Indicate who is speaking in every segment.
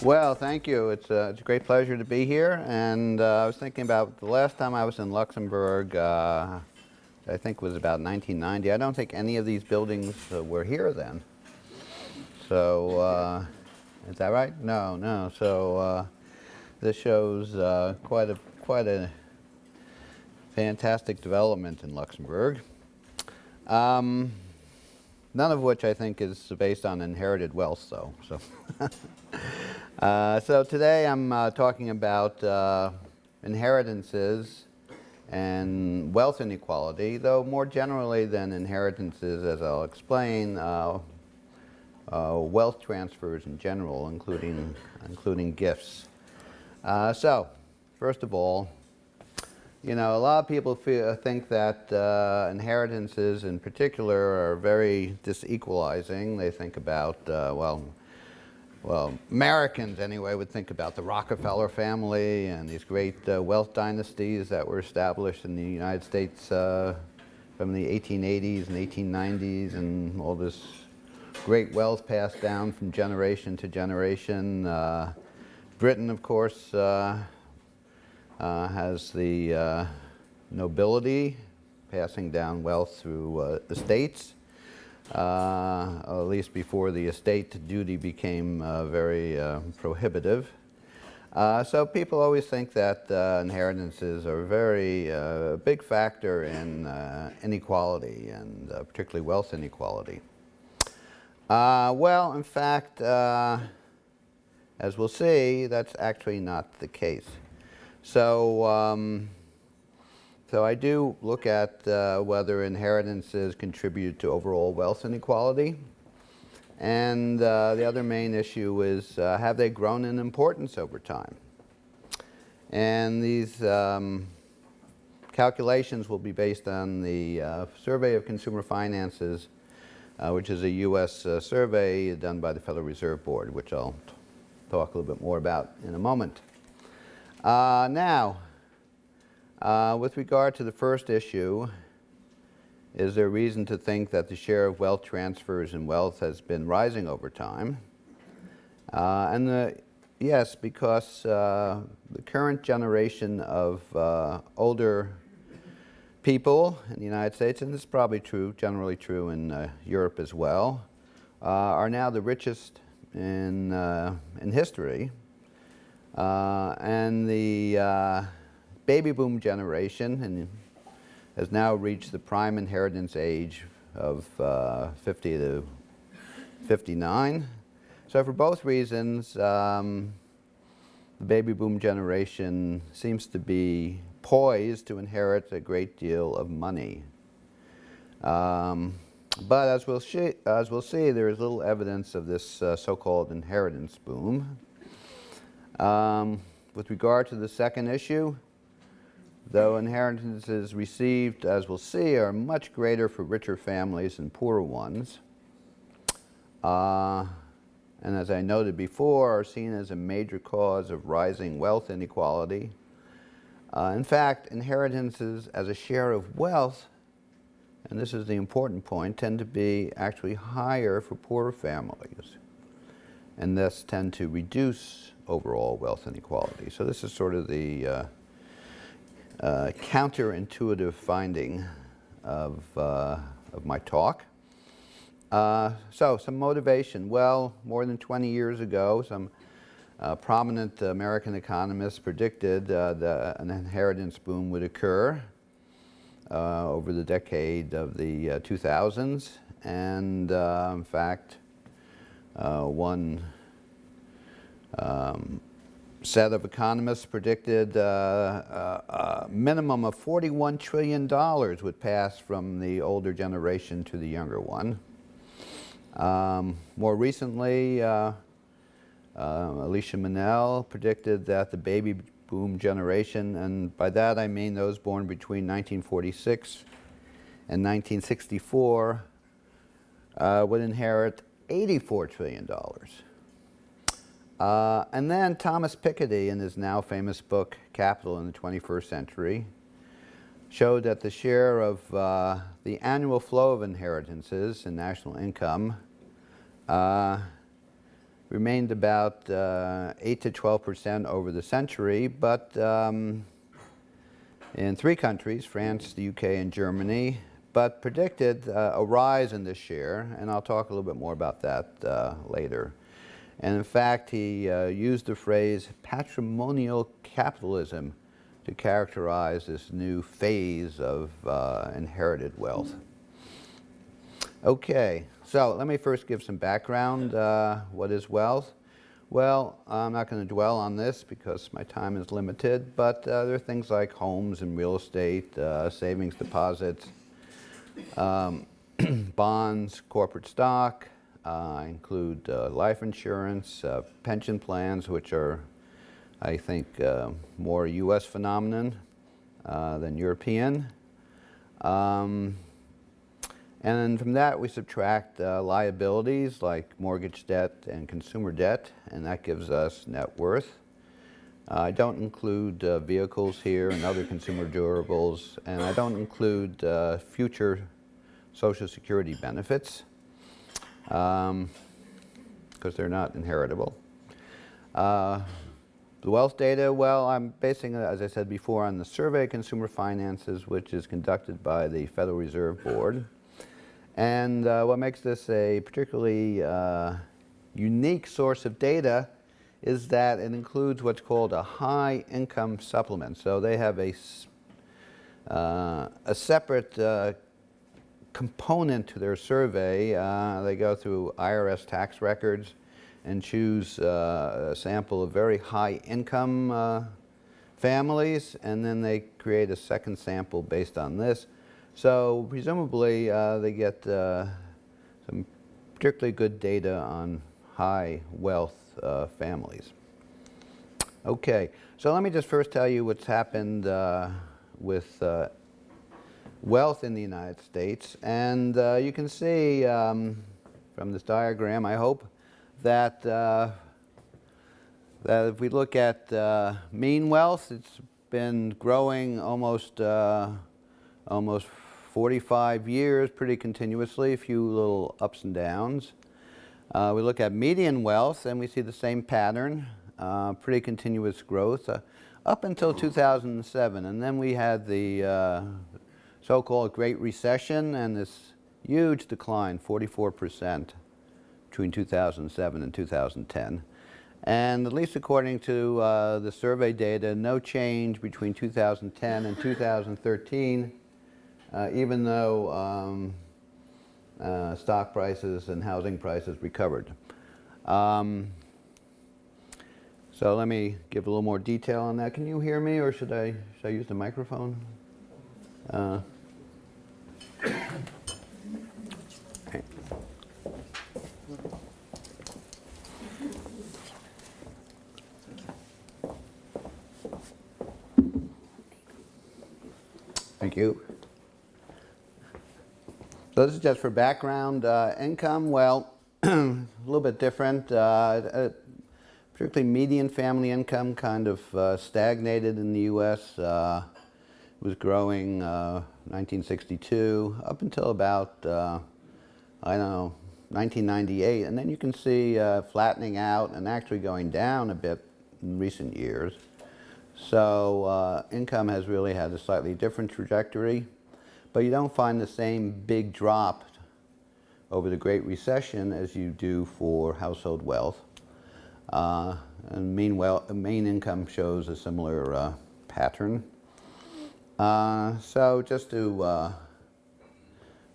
Speaker 1: Well, thank you. It's a great pleasure to be here. And I was thinking about the last time I was in Luxembourg, I think it was about 1990. I don't think any of these buildings were here then. So, is that right? No, no. So this shows quite a fantastic development in Luxembourg. None of which I think is based on inherited wealth, though. So today I'm talking about inheritances and wealth inequality, though more generally than inheritances, as I'll explain, wealth transfers in general, including gifts. So, first of all, a lot of people think that inheritances in particular are very disequalizing. They think about, well, Americans anyway would think about the Rockefeller family and these great wealth dynasties that were established in the United States from the 1880s and 1890s, and all this great wealth passed down from generation to generation. Britain, of course, has the nobility passing down wealth through estates, at least before the estate duty became very prohibitive. So people always think that inheritances are a very big factor in inequality, and particularly wealth inequality. Well, in fact, as we'll see, that's actually not the case. So, so I do look at whether inheritances contribute to overall wealth inequality. And the other main issue is, have they grown in importance over time? And these calculations will be based on the Survey of Consumer Finances, which is a U.S. survey done by the Federal Reserve Board, which I'll talk a little bit more about in a moment. Now, with regard to the first issue, is there reason to think that the share of wealth transfers in wealth has been rising over time? Yes, because the current generation of older people in the United States, and this is probably true, generally true in Europe as well, are now the richest in history. And the baby boom generation has now reached the prime inheritance age of 50 to 59. So for both reasons, the baby boom generation seems to be poised to inherit a great deal of money. But as we'll see, there is little evidence of this so-called inheritance boom. With regard to the second issue, though inheritances received, as we'll see, are much greater for richer families than poorer ones, and as I noted before, are seen as a major cause of rising wealth inequality. In fact, inheritances as a share of wealth, and this is the important point, tend to be actually higher for poorer families, and thus tend to reduce overall wealth inequality. So this is sort of the counterintuitive finding of my talk. So some motivation. Well, more than 20 years ago, some prominent American economists predicted that an inheritance boom would occur over the decade of the 2000s. And in fact, one set of economists predicted a minimum of $41 trillion would pass from the older generation to the younger one. More recently, Alicia Manel predicted that the baby boom generation, and by that I mean those born between 1946 and 1964, would inherit $84 trillion. And then Thomas Piketty, in his now famous book, Capital in the 21st Century, showed that the share of the annual flow of inheritances in national income remained about 8 to 12% over the century, but in 3 countries, France, the UK, and Germany, but predicted a rise in this share, and I'll talk a little bit more about that later. And in fact, he used the phrase patrimonial capitalism to characterize this new phase of inherited wealth. Okay, so let me first give some background. What is wealth? Well, I'm not going to dwell on this because my time is limited, but there are things like homes and real estate, savings deposits, bonds, corporate stock, include life insurance, pension plans, which are, I think, more U.S. phenomenon than European. And from that, we subtract liabilities like mortgage debt and consumer debt, and that gives us net worth. I don't include vehicles here and other consumer durables, and I don't include future Social Security benefits because they're not inheritable. The wealth data, well, I'm basing it, as I said before, on the Survey of Consumer Finances, which is conducted by the Federal Reserve Board. And what makes this a particularly unique source of data is that it includes what's called a high income supplement. So they have a separate component to their survey. They go through IRS tax records and choose a sample of very high income families, and then they create a second sample based on this. So presumably they get some particularly good data on high wealth families. Okay, so let me just first tell you what's happened with wealth in the United States. And you can see from this diagram, I hope, that that if we look at mean wealth, it's been growing almost 45 years pretty continuously, a few little ups and downs. We look at median wealth and we see the same pattern, pretty continuous growth up until 2007, and then we had the so-called Great Recession and this huge decline, 44% between 2007 and 2010. And at least according to the survey data, no change between 2010 and 2013, even though stock prices and housing prices recovered. So let me give a little more detail on that. Can you hear me, or should I use the microphone? Okay. Thank you. So this is just for background. Income, well, a little bit different. Particularly median family income kind of stagnated in the U.S. It was growing 1962 up until about, I don't know, 1998. And then you can see flattening out and actually going down a bit in recent years. So income has really had a slightly different trajectory, but you don't find the same big drop over the Great Recession as you do for household wealth. And mean income shows a similar pattern. So just to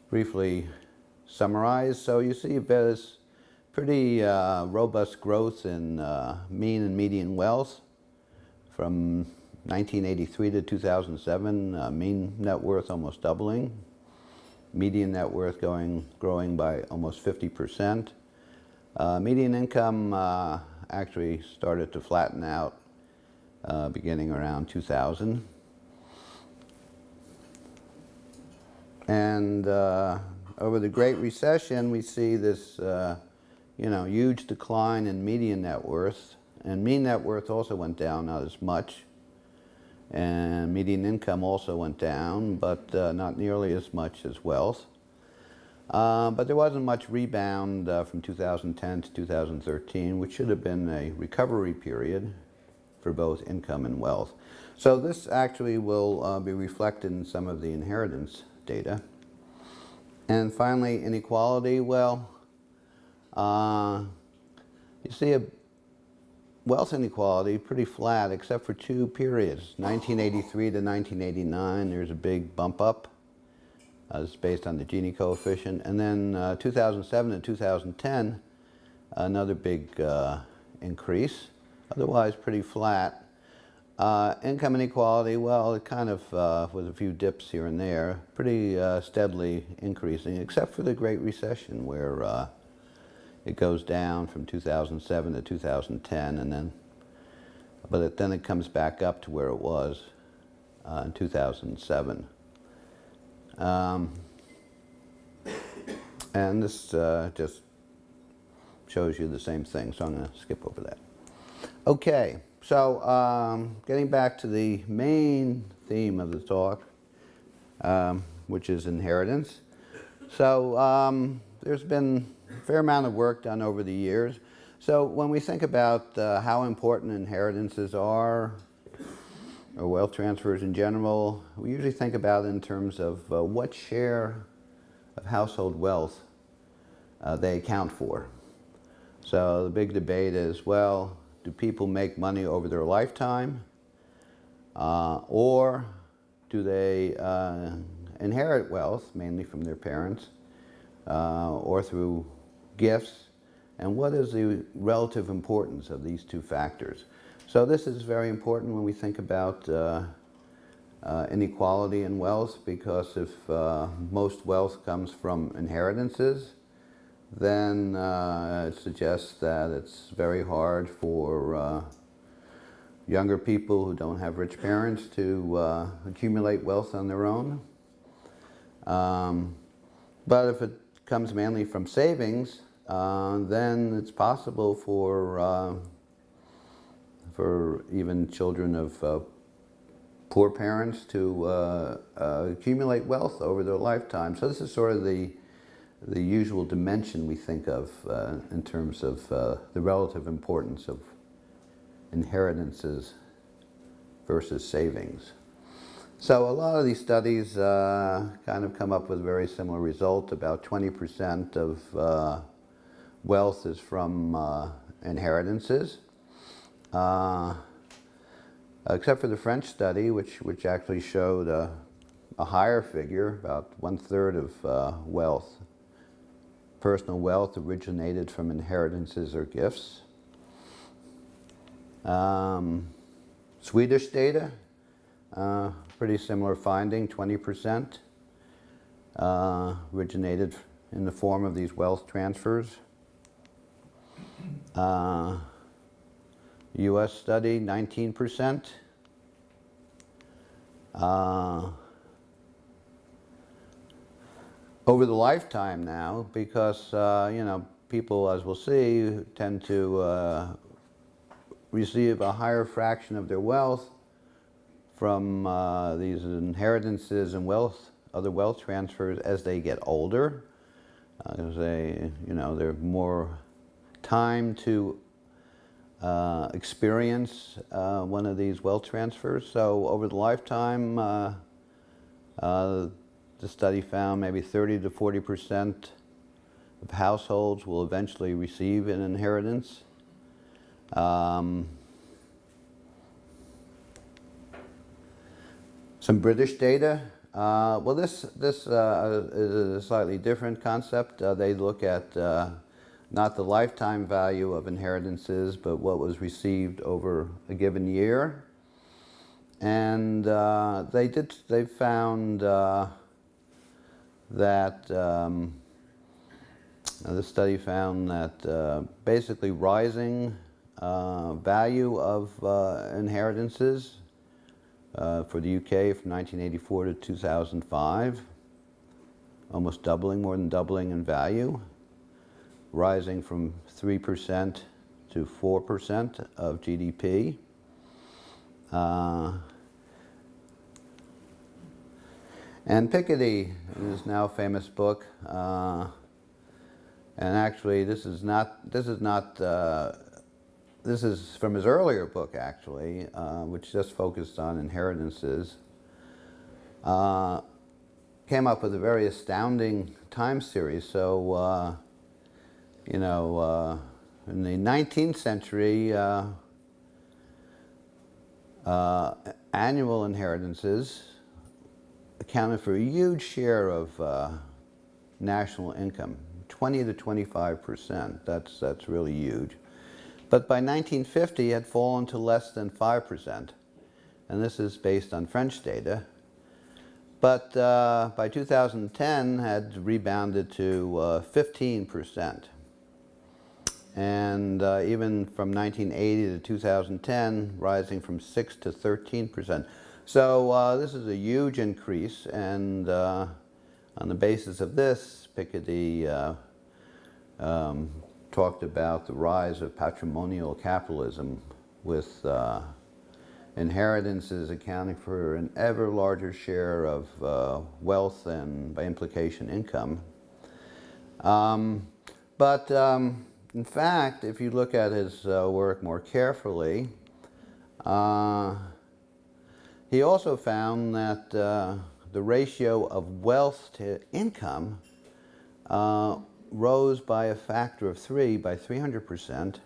Speaker 1: briefly summarize, so you see there's pretty robust growth in mean and median wealth from 1983 to 2007, mean net worth almost doubling, median net worth growing by almost 50%. Median income actually started to flatten out beginning around 2000. And over the Great Recession, we see this huge decline in median net worth. And mean net worth also went down, not as much. And median income also went down, but not nearly as much as wealth. But there wasn't much rebound from 2010 to 2013, which should have been a recovery period for both income and wealth. So this actually will be reflected in some of the inheritance data. And finally, inequality. Well, you see a wealth inequality pretty flat except for two periods. 1983 to 1989, there's a big bump up. It's based on the Gini coefficient. And then 2007 to 2010, another big increase. Otherwise pretty flat. Income inequality, well, it kind of, with a few dips here and there, pretty steadily increasing, except for the Great Recession, where it goes down from 2007 to 2010, and then, then it comes back up to where it was in 2007. And this just shows you the same thing, so I'm going to skip over that. Okay. So, getting back to the main theme of the talk, which is inheritance. So, there's been a fair amount of work done over the years. So, when we think about how important inheritances are, or wealth transfers in general, we usually think about it in terms of what share of household wealth they account for. So, the big debate is, well, do people make money over their lifetime, or do they inherit wealth, mainly from their parents, or through gifts? And what is the relative importance of these two factors? So this is very important when we think about inequality in wealth, because if most wealth comes from inheritances, then it suggests that it's very hard for younger people who don't have rich parents to accumulate wealth on their own. But if it comes mainly from savings, then it's possible for even children of poor parents to accumulate wealth over their lifetime. So this is sort of the usual dimension we think of in terms of the relative importance of inheritances versus savings. So a lot of these studies kind of come up with a very similar result. About 20% of wealth is from inheritances, except for the French study, which actually showed a higher figure. About 1/3 of wealth, personal wealth, originated from inheritances or gifts. Swedish data, pretty similar finding, 20% originated in the form of these wealth transfers. US study, 19%. Over the lifetime now, because people, as we'll see, tend to receive a higher fraction of their wealth from these inheritances and other wealth transfers as they get older. Because they're more time to experience one of these wealth transfers. So over the lifetime, the study found maybe 30 to 40% of households will eventually receive an inheritance. Some British data. Well, this is a slightly different concept. They look at not the lifetime value of inheritances, but what was received over a given year. And they found that the study found that basically rising value of inheritances for the UK from 1984 to 2005, almost doubling, more than doubling in value, rising from 3% to 4% of GDP. And Piketty, in his now famous book, and actually this is from his earlier book actually, which just focused on inheritances, came up with a very astounding time series. So, in the 19th century, annual inheritances accounted for a huge share of national income, 20 to 25%. That's really huge. But by 1950, it had fallen to less than 5%, and this is based on French data. But by 2010, had rebounded to 15%. And even from 1980 to 2010, rising from 6 to 13%. So this is a huge increase, and on the basis of this, Piketty talked about the rise of patrimonial capitalism, with inheritances accounting for an ever larger share of wealth and, by implication, income. In fact, if you look at his work more carefully, he also found that the ratio of wealth to income rose by a factor of 3, by 300%,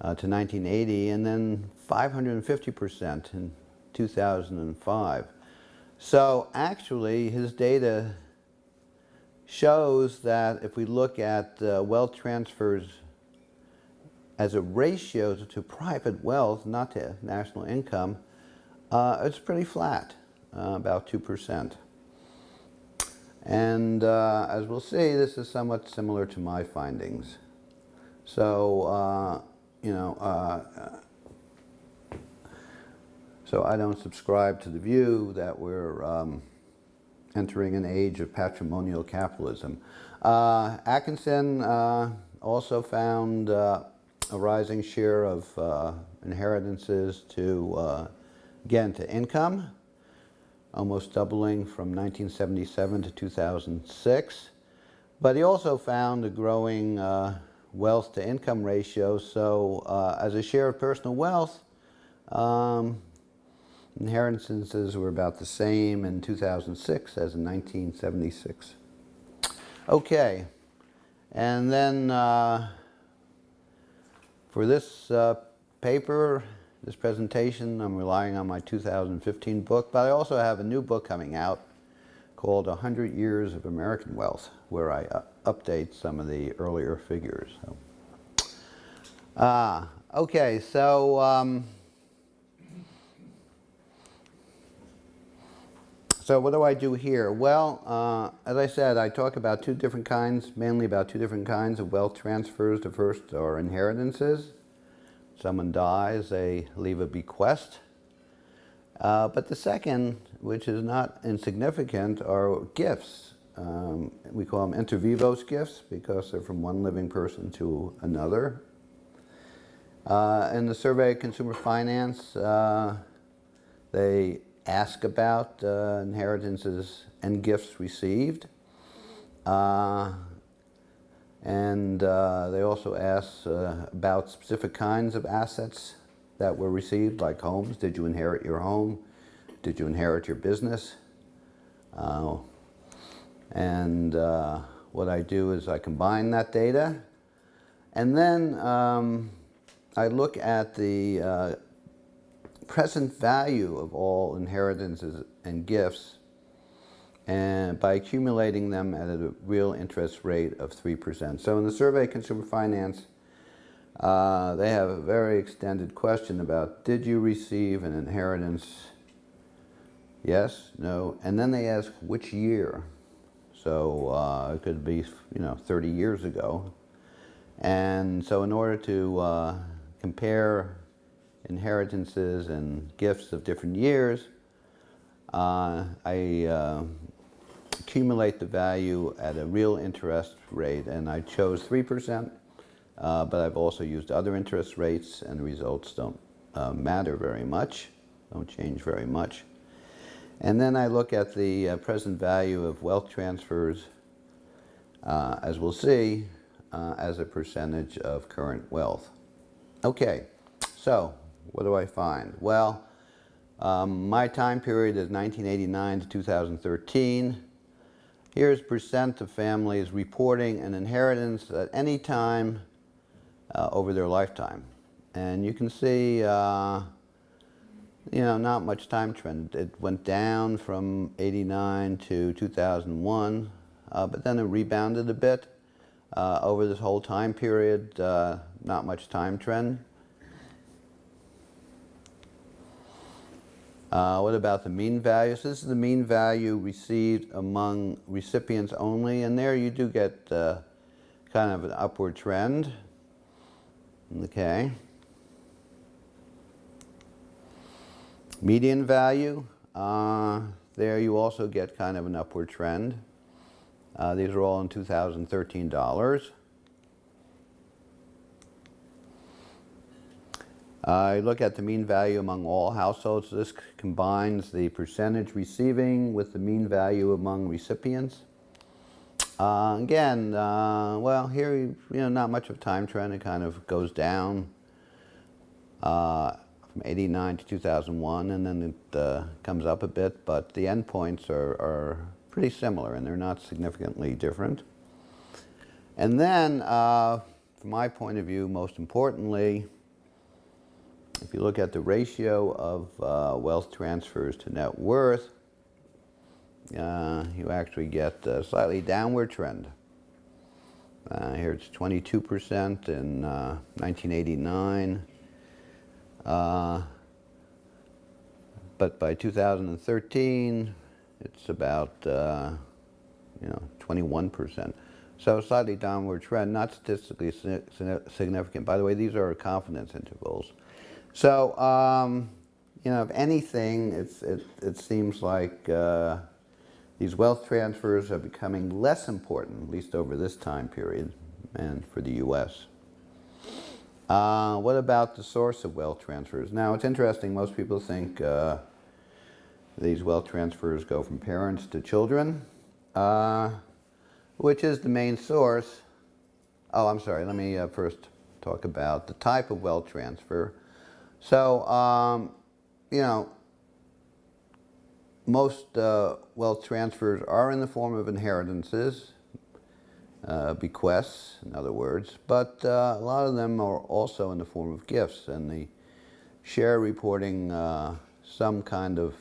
Speaker 1: to 1980, and then 550% in 2005. So actually, his data shows that if we look at wealth transfers as a ratio to private wealth, not to national income, it's pretty flat, about 2%. And as we'll see, this is somewhat similar to my findings. So, so I don't subscribe to the view that we're entering an age of patrimonial capitalism. Atkinson also found a rising share of inheritances to, again, to income, almost doubling from 1977 to 2006. But he also found a growing wealth to income ratio. So as a share of personal wealth, inheritances were about the same in 2006 as in 1976. Okay, and then for this paper, this presentation, I'm relying on my 2015 book, but I also have a new book coming out called 100 Years of American Wealth, where I update some of the earlier figures. Okay, so so what do I do here? Well, as I said, I talk about mainly about two different kinds of wealth transfers. The first are inheritances. Someone dies, they leave a bequest. But the second, which is not insignificant, are gifts. We call them inter vivos gifts because they're from one living person to another. In the survey of consumer finance, they ask about inheritances and gifts received. And they also ask about specific kinds of assets that were received, like homes. Did you inherit your home? Did you inherit your business? And what I do is I combine that data, and then I look at the present value of all inheritances and gifts, and by accumulating them at a real interest rate of 3%. So in the survey of consumer finance, they have a very extended question about, did you receive an inheritance? Yes, no, and then they ask which year. So it could be 30 years ago. And so in order to compare inheritances and gifts of different years, I accumulate the value at a real interest rate, and I chose 3%, but I've also used other interest rates, and the results don't matter very much, don't change very much. And then I look at the present value of wealth transfers, as we'll see, as a percentage of current wealth. Okay, so what do I find? Well, my time period is 1989 to 2013. Here's percent of families reporting an inheritance at any time over their lifetime. And you can see, not much time trend. It went down from 89 to 2001, but then it rebounded a bit over this whole time period. Not much time trend. What about the mean value? So this is the mean value received among recipients only, and there you do get kind of an upward trend. Okay. Median value, there you also get kind of an upward trend. These are all in 2013 dollars. I look at the mean value among all households. This combines the percentage receiving with the mean value among recipients. Again, well, here, not much of a time trend. It kind of goes down from 89 to 2001, and then it comes up a bit, but the endpoints are pretty similar, and they're not significantly different. And then, from my point of view, most importantly, if you look at the ratio of wealth transfers to net worth, you actually get a slightly downward trend. Here it's 22% in 1989, but by 2013 it's about 21%. So slightly downward trend, not statistically significant. By the way, these are confidence intervals. So, if anything, it seems like these wealth transfers are becoming less important, at least over this time period, and for the U.S. What about the source of wealth transfers? Now, it's interesting. Most people think these wealth transfers go from parents to children, which is the main source. Oh, I'm sorry. Let me first talk about the type of wealth transfer. So, most wealth transfers are in the form of inheritances, bequests, in other words, but a lot of them are also in the form of gifts, and the share reporting some kind of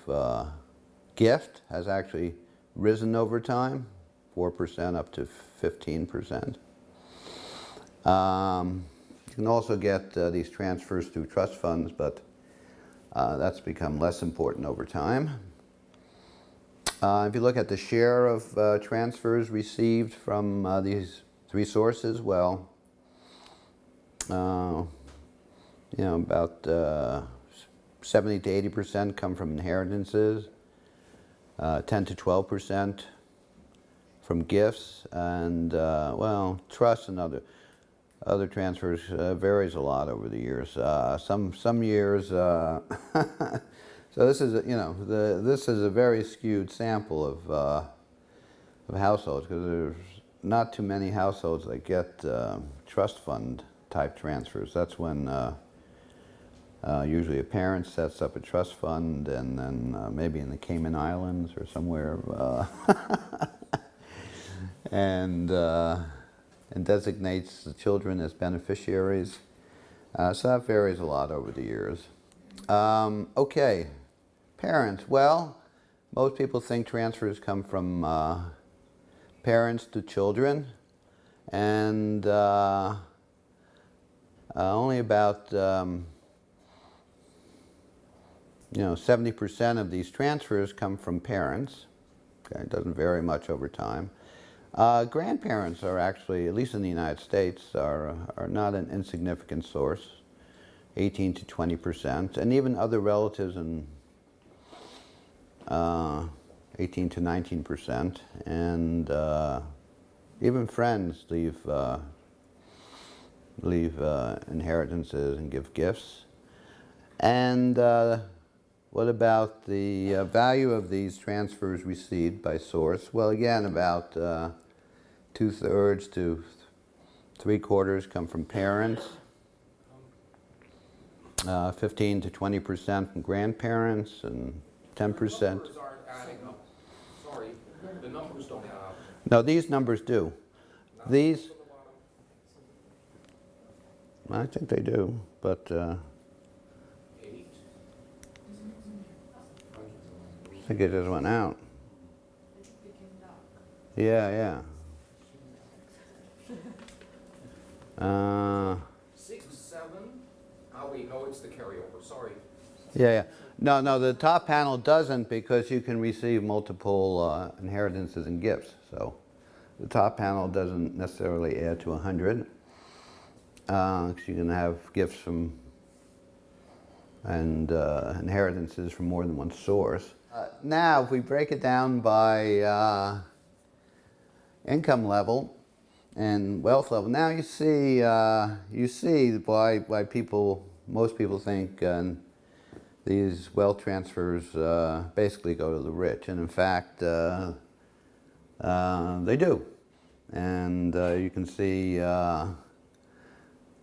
Speaker 1: gift has actually risen over time, 4% up to 15%. You can also get these transfers through trust funds, but that's become less important over time. If you look at the share of transfers received from these three sources, well, about 70 to 80% come from inheritances, 10 to 12% from gifts, and trusts and other transfers varies a lot over the years. Some years, so this is this is a very skewed sample of households, because there's not too many households that get trust fund type transfers. That's when usually a parent sets up a trust fund, and then maybe in the Cayman Islands or somewhere, and designates the children as beneficiaries. So that varies a lot over the years. Okay, parents. Well, most people think transfers come from parents to children, and only about 70% of these transfers come from parents. Okay, it doesn't vary much over time. Grandparents are actually, at least in the United States, are not an insignificant source, 18 to 20%, and even other relatives in 18 to 19%, and even friends leave inheritances and give gifts. And what about the value of these transfers received by source? Well, again, about 2/3 to 3/4 come from parents, 15 to 20% from grandparents, and 10%.
Speaker 2: The numbers aren't adding up. Sorry, the numbers don't add up.
Speaker 1: No, these numbers do. These, I think they do, but
Speaker 2: 8.
Speaker 1: I think it just went out. Yeah.
Speaker 2: 6, 7. Oh wait, no, it's the carryover. Sorry.
Speaker 1: Yeah. No, the top panel doesn't, because you can receive multiple inheritances and gifts. So the top panel doesn't necessarily add to 100. Because you can have gifts from and inheritances from more than one source. Now, if we break it down by income level and wealth level, now you see why most people think these wealth transfers basically go to the rich, and in fact they do. And you can see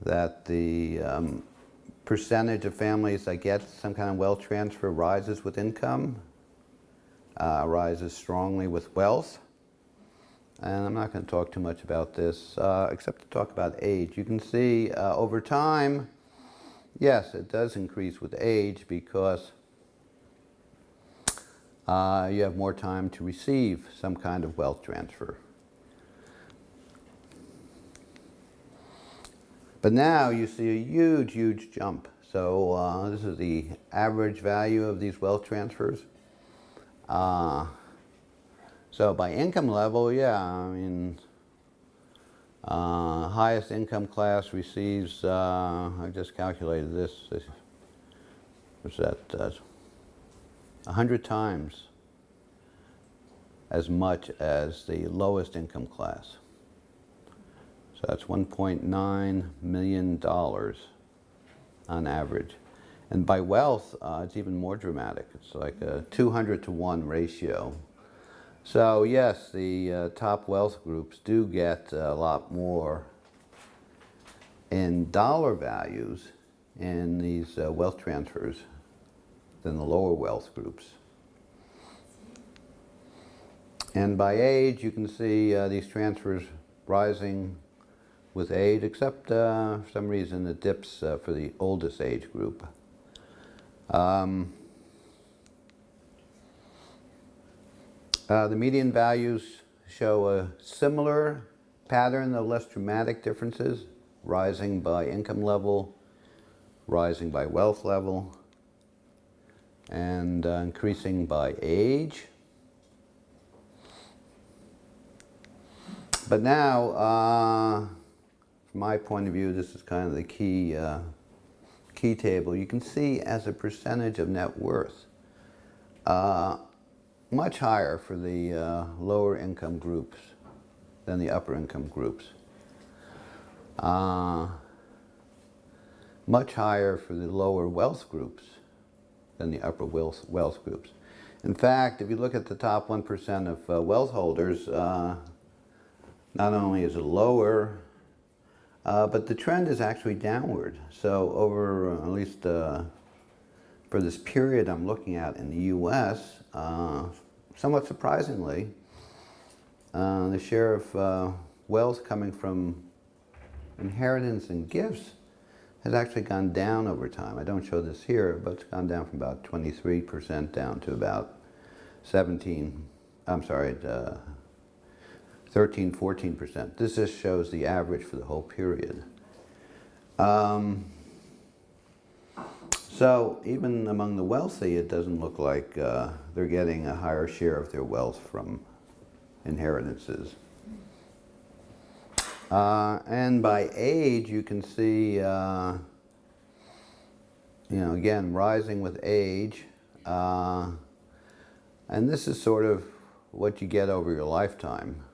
Speaker 1: that the percentage of families that get some kind of wealth transfer rises with income, rises strongly with wealth. And I'm not going to talk too much about this, except to talk about age. You can see over time, yes, it does increase with age, because you have more time to receive some kind of wealth transfer. But now you see a huge jump. So this is the average value of these wealth transfers. So by income level, yeah, I mean, highest income class receives, I just calculated this what's that, 100 times as much as the lowest income class. So that's $1.9 million on average. And by wealth, it's even more dramatic. It's like a 200-to-1 ratio. So yes, the top wealth groups do get a lot more in dollar values in these wealth transfers than the lower wealth groups. And by age, you can see these transfers rising with age, except for some reason it dips for the oldest age group. The median values show a similar pattern, though less dramatic differences, rising by income level, rising by wealth level, and increasing by age. But now, from my point of view, this is kind of the key table. You can see as a percentage of net worth, much higher for the lower income groups than the upper income groups. Much higher for the lower wealth groups than the upper wealth groups. In fact, if you look at the top 1% of wealth holders, not only is it lower, but the trend is actually downward. So over, at least for this period I'm looking at in the US, somewhat surprisingly, the share of wealth coming from inheritance and gifts has actually gone down over time. I don't show this here, but it's gone down from about 23% down to about 13, 14%. This just shows the average for the whole period. So even among the wealthy, it doesn't look like they're getting a higher share of their wealth from inheritances. And by age, you can see, again, rising with age. And this is sort of what you get over your lifetime.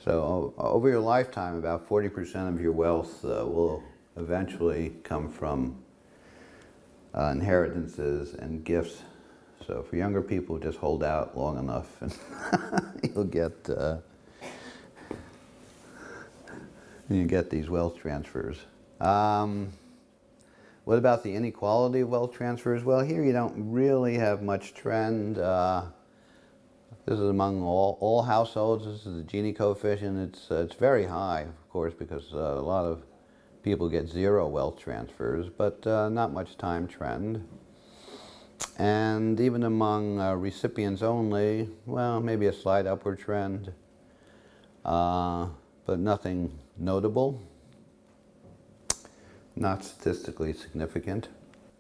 Speaker 1: So over your lifetime, about 40% of your wealth will eventually come from inheritances and gifts. So for younger people, just hold out long enough and you get these wealth transfers. What about the inequality of wealth transfers? Well, here you don't really have much trend. This is among all households. This is the Gini coefficient. It's very high, of course, because a lot of people get zero wealth transfers, but not much time trend. And even among recipients only, well, maybe a slight upward trend, but nothing notable. Not statistically significant.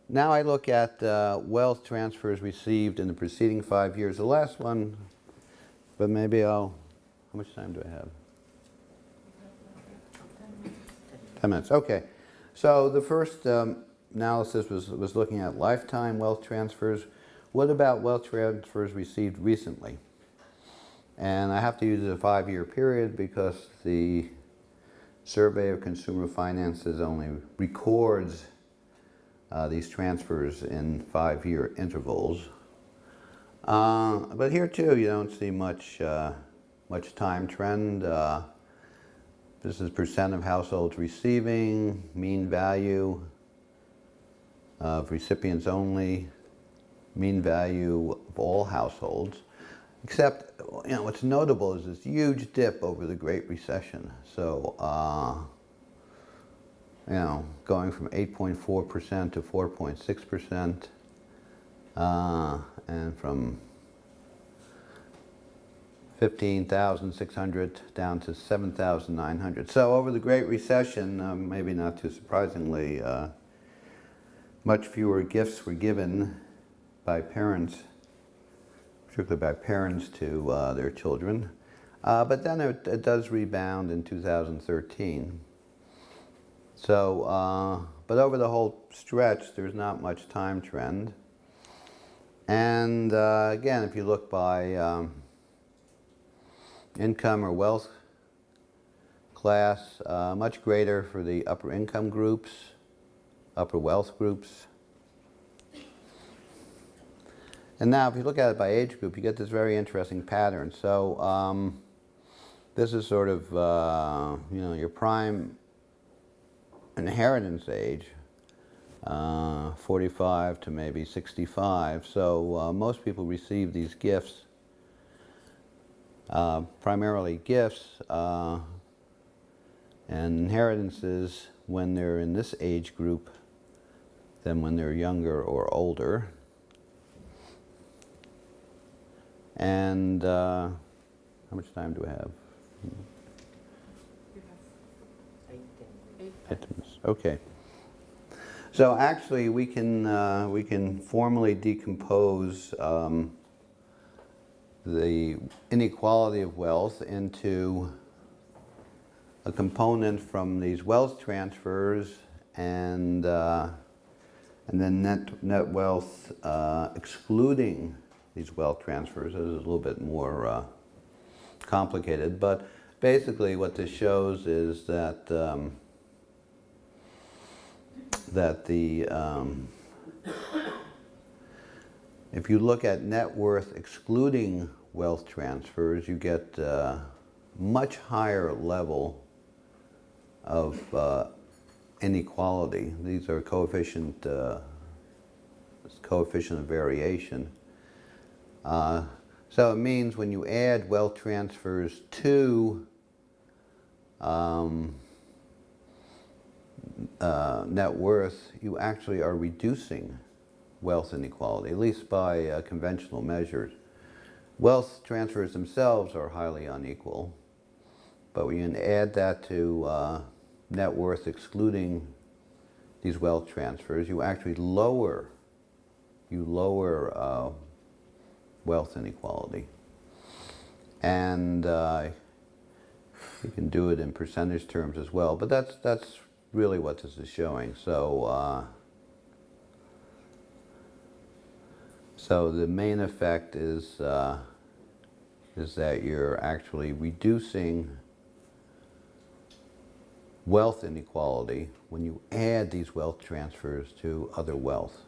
Speaker 1: Now I look at wealth transfers received in the preceding 5 years. The last one, but maybe how much time do I have? 10 minutes, okay. So the first analysis was looking at lifetime wealth transfers. What about wealth transfers received recently? And I have to use a 5-year period because the Survey of Consumer Finances only records these transfers in 5-year intervals. But here too, you don't see much time trend. This is percent of households receiving, mean value of recipients only, mean value of all households. Except, what's notable is this huge dip over the Great Recession. So, going from 8.4% to 4.6%, and from 15,600 down to 7,900. So over the Great Recession, maybe not too surprisingly, much fewer gifts were given by parents, particularly by parents to their children. But then it does rebound in 2013. So, but over the whole stretch, there's not much time trend. And again, if you look by income or wealth class, much greater for the upper income groups, upper wealth groups. And now if you look at it by age group, you get this very interesting pattern. So this is sort of, your prime inheritance age, 45 to maybe 65. So most people receive these gifts, primarily gifts and inheritances when they're in this age group than when they're younger or older. And how much time do we have? 8 minutes. Okay. So actually, we can formally decompose the inequality of wealth into a component from these wealth transfers and then net wealth excluding these wealth transfers. This is a little bit more complicated, but basically what this shows is that if you look at net worth excluding wealth transfers, you get a much higher level of inequality. These are coefficient of variation. So it means when you add wealth transfers to net worth, you actually are reducing wealth inequality, at least by conventional measures. Wealth transfers themselves are highly unequal, but when you add that to net worth excluding these wealth transfers, you actually lower wealth inequality. And you can do it in percentage terms as well, but that's really what this is showing. So so the main effect is that you're actually reducing wealth inequality when you add these wealth transfers to other wealth.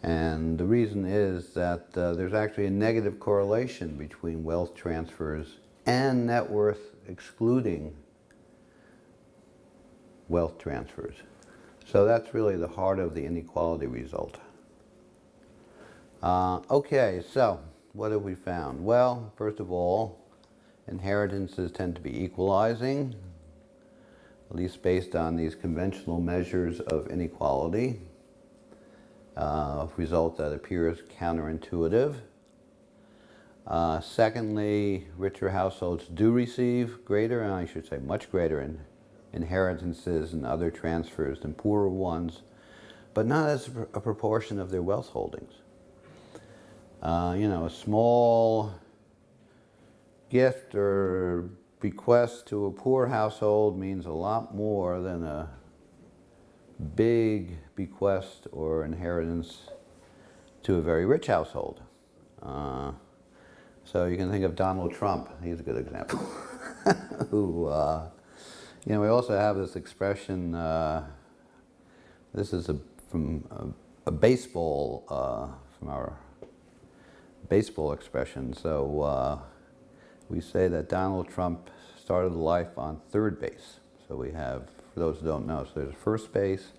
Speaker 1: And the reason is that there's actually a negative correlation between wealth transfers and net worth excluding wealth transfers. So that's really the heart of the inequality result. Okay, so what have we found? Well, first of all, inheritances tend to be equalizing, at least based on these conventional measures of inequality. Result that appears counterintuitive. Secondly, richer households do receive greater, and I should say much greater, inheritances and other transfers than poorer ones, but not as a proportion of their wealth holdings. A small gift or bequest to a poor household means a lot more than a big bequest or inheritance to a very rich household. So you can think of Donald Trump. He's a good example. Who, we also have this expression. This is from a baseball, from our baseball expression. So we say that Donald Trump started life on third base. So we have, for those who don't know, so there's first base,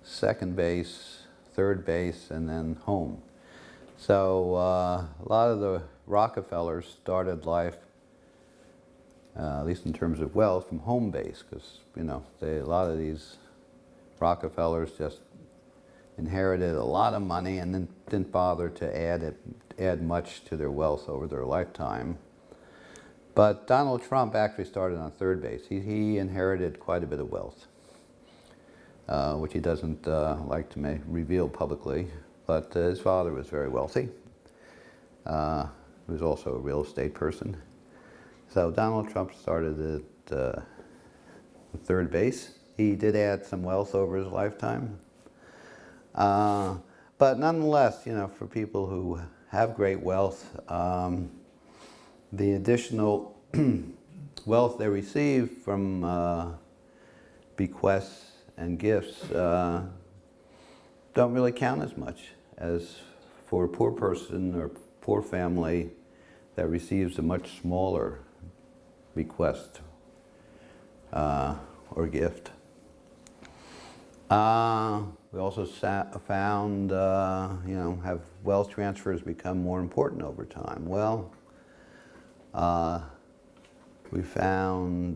Speaker 1: second base, third base, and then home. So a lot of the Rockefellers started life, at least in terms of wealth, from home base, because a lot of these Rockefellers just inherited a lot of money and then didn't bother to add much to their wealth over their lifetime. But Donald Trump actually started on third base. He inherited quite a bit of wealth, which he doesn't like to reveal publicly. But his father was very wealthy. He was also a real estate person. So Donald Trump started at third base. He did add some wealth over his lifetime. But nonetheless, for people who have great wealth, the additional wealth they receive from bequests and gifts don't really count as much as for a poor person or poor family that receives a much smaller bequest or gift. We also found, have wealth transfers become more important over time? Well, we found,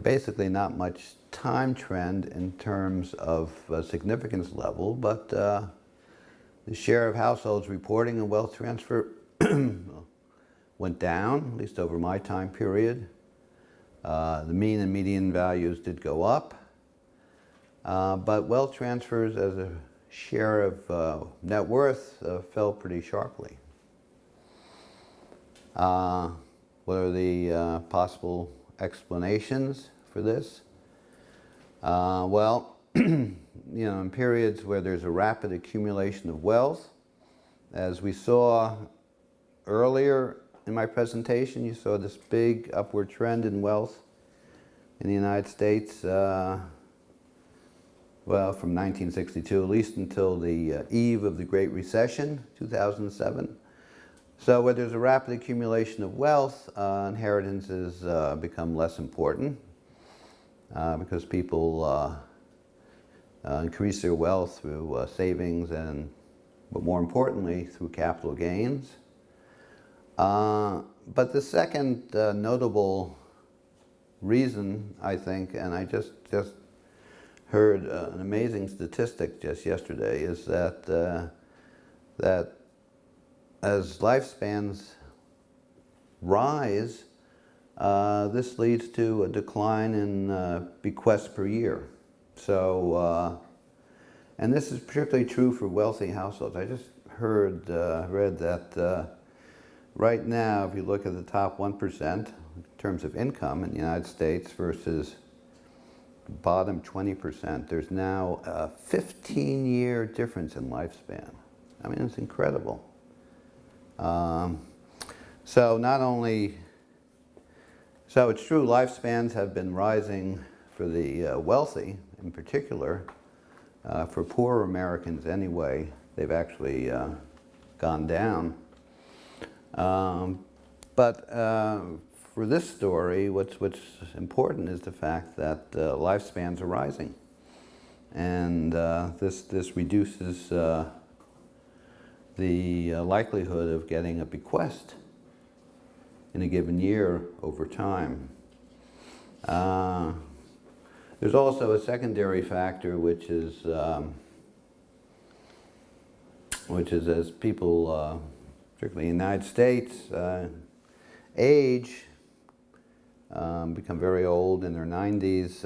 Speaker 1: basically not much time trend in terms of significance level, but the share of households reporting a wealth transfer went down, at least over my time period. The mean and median values did go up, but wealth transfers as a share of net worth fell pretty sharply. What are the possible explanations for this? Well, in periods where there's a rapid accumulation of wealth, as we saw earlier in my presentation, you saw this big upward trend in wealth in the United States, from 1962, at least until the eve of the Great Recession, 2007. So where there's a rapid accumulation of wealth, inheritances become less important because people increase their wealth through savings but more importantly, through capital gains. But the second notable reason, I think, and I just heard an amazing statistic just yesterday, is that as lifespans rise, this leads to a decline in bequests per year. So, and this is particularly true for wealthy households. I just read that right now, if you look at the top 1% in terms of income in the United States versus the bottom 20%, there's now a 15-year difference in lifespan. I mean, it's incredible. So it's true lifespans have been rising for the wealthy in particular, For poorer Americans anyway, they've actually gone down. But for this story, what's important is the fact that lifespans are rising. And this reduces the likelihood of getting a bequest in a given year over time. There's also a secondary factor, which is as people, particularly in the United States, age, become very old in their 90s,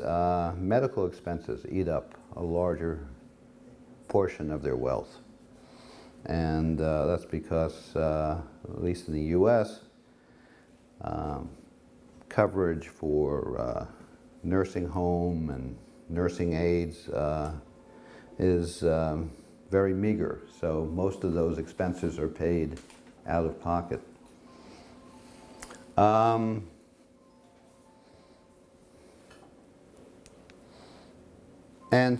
Speaker 1: medical expenses eat up a larger portion of their wealth. And that's because, at least in the US, coverage for nursing home and nursing aides is very meager. So most of those expenses are paid out of pocket. And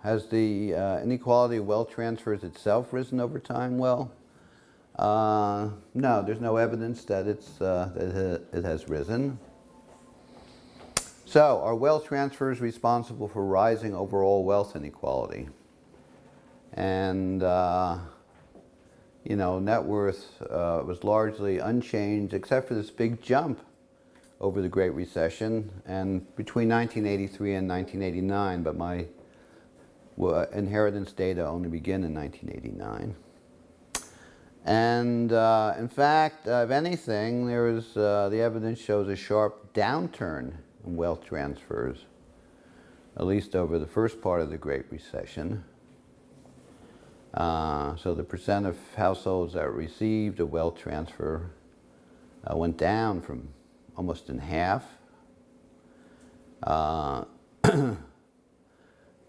Speaker 1: has the inequality of wealth transfers itself risen over time? Well, no, there's no evidence that it has risen. So, are wealth transfers responsible for rising overall wealth inequality? And, you know, net worth was largely unchanged except for this big jump over the Great Recession and between 1983 and 1989, but my inheritance data only begin in 1989. And in fact, if anything, the evidence shows a sharp downturn in wealth transfers, at least over the first part of the Great Recession. So the percent of households that received a wealth transfer went down from almost in half.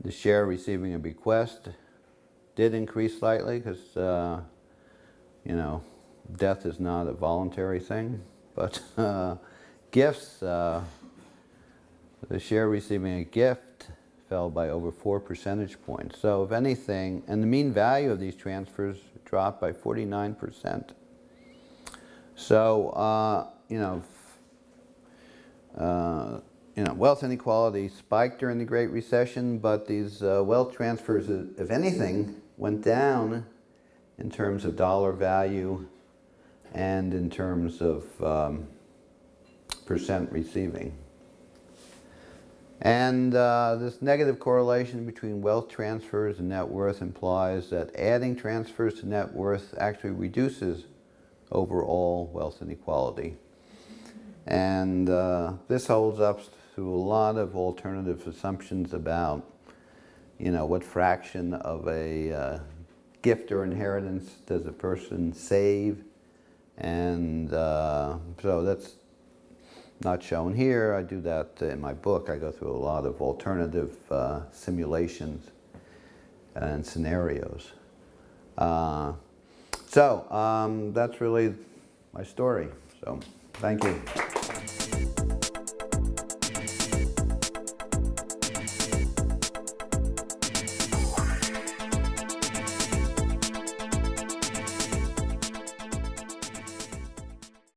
Speaker 1: The share receiving a bequest did increase slightly because, you know, death is not a voluntary thing. But gifts, the share receiving a gift fell by over 4 percentage points. So if anything, and the mean value of these transfers dropped by 49%. So, you know, wealth inequality spiked during the Great Recession, but these wealth transfers, if anything, went down in terms of dollar value and in terms of percent receiving. And this negative correlation between wealth transfers and net worth implies that adding transfers to net worth actually reduces overall wealth inequality. And this holds up to a lot of alternative assumptions about, you know, what fraction of a gift or inheritance does a person save. And so that's not shown here. I do that in my book. I go through a lot of alternative simulations and scenarios. So that's really my story. So thank you.